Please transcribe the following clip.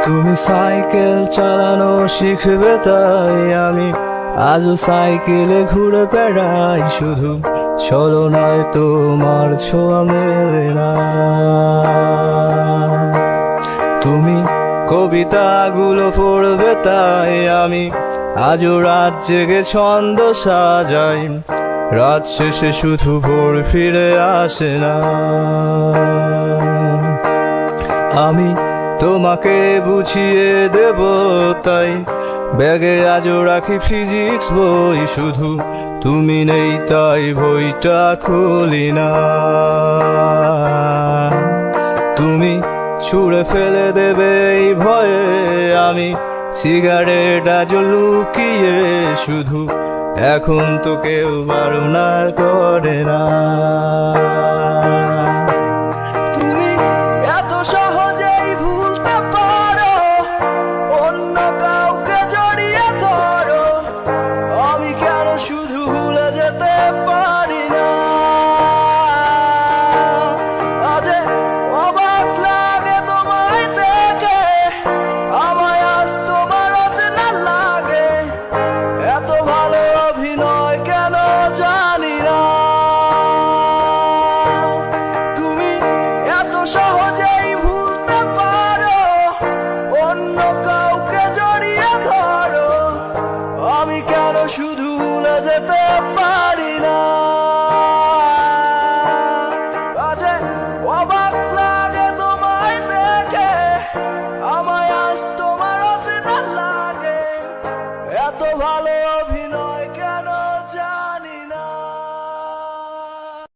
তুমি সাইকেল চালানো শিখবে তাই আমি আজও সাইকেলে ঘুরে বেড়াই, শুধু চলো নয় তোমার ছোঁয়া মেলে না। তুমি কবিতাগুলো পড়বে তাই আমি আজও রাত জেগে ছন্দ সাজাই, রাত শেষে শুধু ভোর ফিরে আসে না। আমি তোমাকে বুঝিয়ে দেব তাই ব্যাগে আজও রাখি ফিজিক্স বই, শুধু তুমি নেই তাই বইটা খুলি না। তুমি ছুঁড়ে ফেলে দেবে এই ভয়ে আমি সিগারেট আজও লুকিয়ে, শুধু এখন তো কেউ বারণ করে না।